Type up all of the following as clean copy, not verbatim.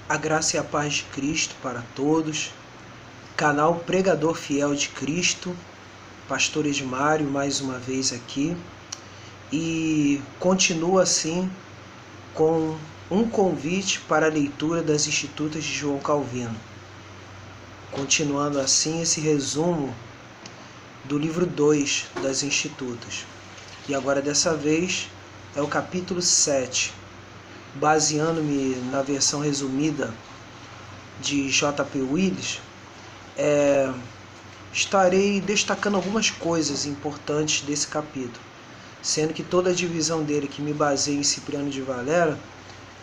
A graça e a paz de Cristo para todos. Canal Pregador Fiel de Cristo, Pastor Edmário mais uma vez aqui. E continua assim com um convite para a leitura das Institutas de João Calvino. Continuando assim esse resumo do livro 2 das Institutas. E agora dessa vez é o capítulo 7. Baseando-me na versão resumida de J.P. Willis, estarei destacando algumas coisas importantes desse capítulo, sendo que toda a divisão dele, que me baseia em Cipriano de Valera,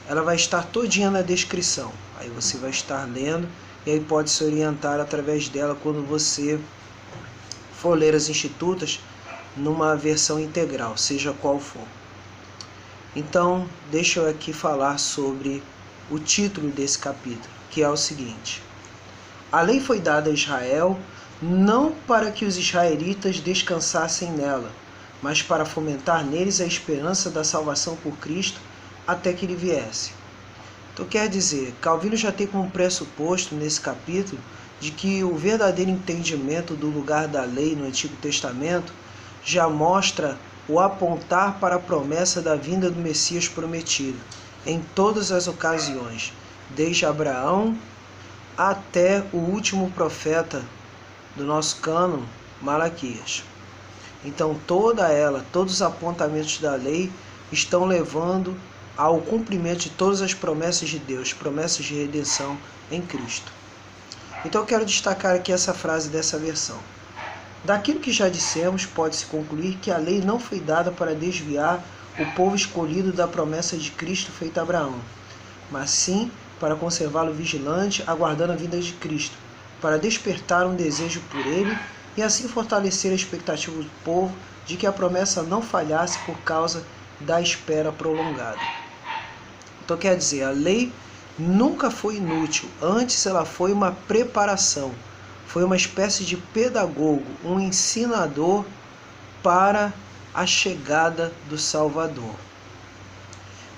ela vai estar todinha na descrição. Aí você vai estar lendo e aí pode se orientar através dela quando você for ler as Institutas numa versão integral, seja qual for. Então, deixa eu aqui falar sobre o título desse capítulo, que é o seguinte: a lei foi dada a Israel não para que os israelitas descansassem nela, mas para fomentar neles a esperança da salvação por Cristo até que ele viesse. Então quer dizer, Calvino já tem como pressuposto nesse capítulo de que o verdadeiro entendimento do lugar da lei no Antigo Testamento já mostra o apontar para a promessa da vinda do Messias prometido, em todas as ocasiões, desde Abraão até o último profeta do nosso cânon, Malaquias. Então todos os apontamentos da lei estão levando ao cumprimento de todas as promessas de Deus, promessas de redenção em Cristo. Então eu quero destacar aqui essa frase dessa versão. Daquilo que já dissemos, pode-se concluir que a lei não foi dada para desviar o povo escolhido da promessa de Cristo feita a Abraão, mas sim para conservá-lo vigilante, aguardando a vinda de Cristo, para despertar um desejo por ele e assim fortalecer a expectativa do povo de que a promessa não falhasse por causa da espera prolongada. Então quer dizer, a lei nunca foi inútil, antes ela foi uma preparação. Foi uma espécie de pedagogo, um ensinador para a chegada do Salvador.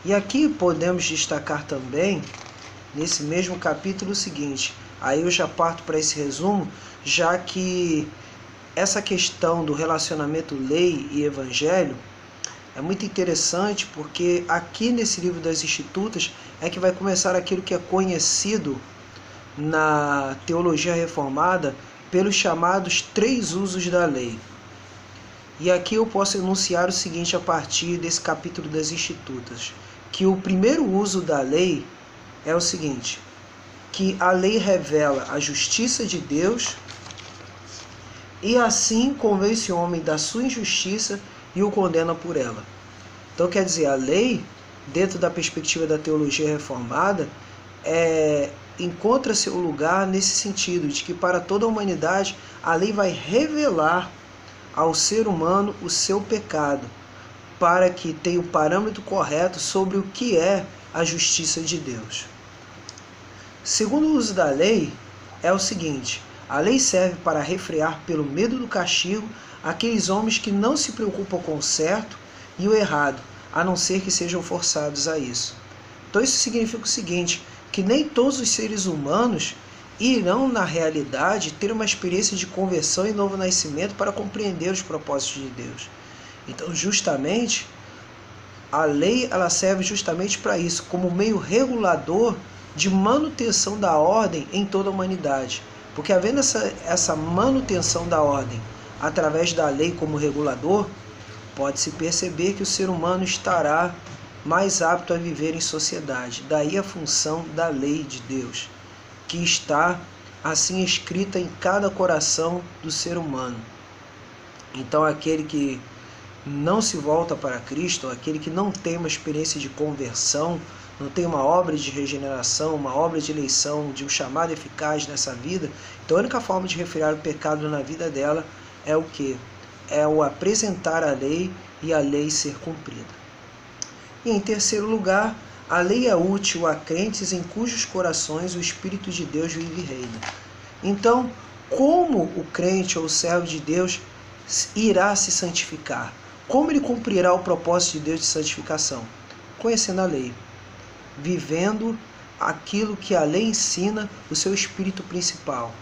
E aqui podemos destacar também, nesse mesmo capítulo, o seguinte. Aí eu já parto para esse resumo, já que essa questão do relacionamento lei e evangelho é muito interessante, porque aqui nesse livro das Institutas é que vai começar aquilo que é conhecido na teologia reformada pelos chamados 3 usos da lei. E aqui eu posso enunciar o seguinte a partir desse capítulo das Institutas, que o primeiro uso da lei é o seguinte, que a lei revela a justiça de Deus e assim convence o homem da sua injustiça e o condena por ela. Então quer dizer, a lei, dentro da perspectiva da teologia reformada, encontra seu lugar nesse sentido, de que para toda a humanidade a lei vai revelar ao ser humano o seu pecado, para que tenha o parâmetro correto sobre o que é a justiça de Deus. Segundo uso da lei é o seguinte: a lei serve para refrear pelo medo do castigo aqueles homens que não se preocupam com o certo e o errado, a não ser que sejam forçados a isso. Então isso significa o seguinte, que nem todos os seres humanos irão, na realidade, ter uma experiência de conversão e novo nascimento para compreender os propósitos de Deus. Então, justamente, a lei ela serve justamente para isso, como meio regulador de manutenção da ordem em toda a humanidade. Porque havendo essa manutenção da ordem através da lei como regulador, pode-se perceber que o ser humano estará mais apto a viver em sociedade. Daí a função da lei de Deus, que está assim escrita em cada coração do ser humano. Então aquele que não se volta para Cristo, aquele que não tem uma experiência de conversão, não tem uma obra de regeneração, uma obra de eleição, de um chamado eficaz nessa vida, então a única forma de refrear o pecado na vida dela é o quê? É o apresentar a lei e a lei ser cumprida. E em terceiro lugar, a lei é útil a crentes em cujos corações o Espírito de Deus vive e reina. Então, como o crente ou o servo de Deus irá se santificar? Como ele cumprirá o propósito de Deus de santificação? Conhecendo a lei, vivendo aquilo que a lei ensina o seu espírito principal,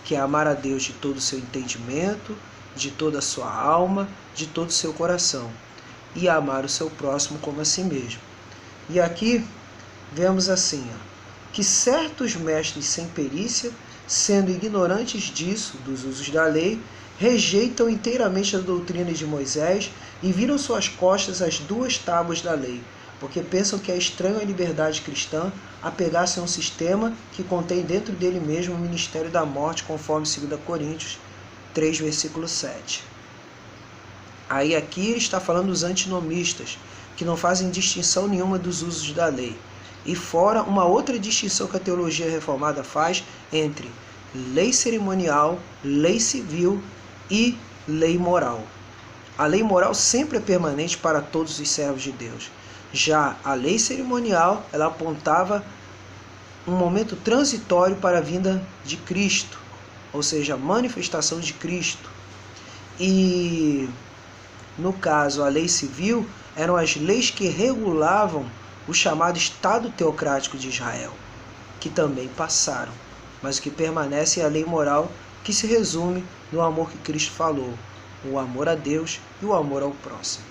que é amar a Deus de todo o seu entendimento, de toda a sua alma, de todo o seu coração, e amar o seu próximo como a si mesmo. E aqui vemos assim, que certos mestres sem perícia, sendo ignorantes disso, dos usos da lei, rejeitam inteiramente a doutrina de Moisés e viram suas costas as 2 tábuas da lei, porque pensam que é estranho à liberdade cristã apegar-se a um sistema que contém dentro dele mesmo o ministério da morte, conforme 2 Coríntios 3, versículo 7. Aí aqui ele está falando dos antinomistas, que não fazem distinção nenhuma dos usos da lei. E fora uma outra distinção que a teologia reformada faz entre lei cerimonial, lei civil e lei moral. A lei moral sempre é permanente para todos os servos de Deus. Já a lei cerimonial, ela apontava um momento transitório para a vinda de Cristo, ou seja, a manifestação de Cristo. E, no caso, a lei civil eram as leis que regulavam o chamado Estado Teocrático de Israel, que também passaram, mas o que permanece é a lei moral, que se resume no amor que Cristo falou, o amor a Deus e o amor ao próximo.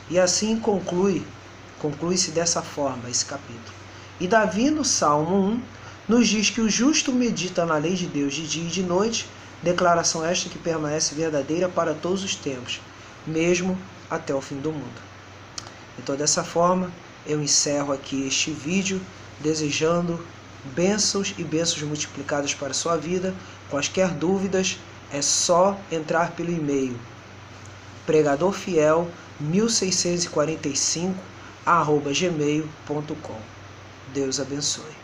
E assim conclui-se dessa forma esse capítulo. E Davi, no Salmo 1, nos diz que o justo medita na lei de Deus de dia e de noite, declaração esta que permanece verdadeira para todos os tempos, mesmo até o fim do mundo. Então, dessa forma, eu encerro aqui este vídeo, desejando bênçãos e bênçãos multiplicadas para a sua vida. Quaisquer dúvidas, é só entrar pelo e-mail pregadorfiel1645@gmail.com. Deus abençoe.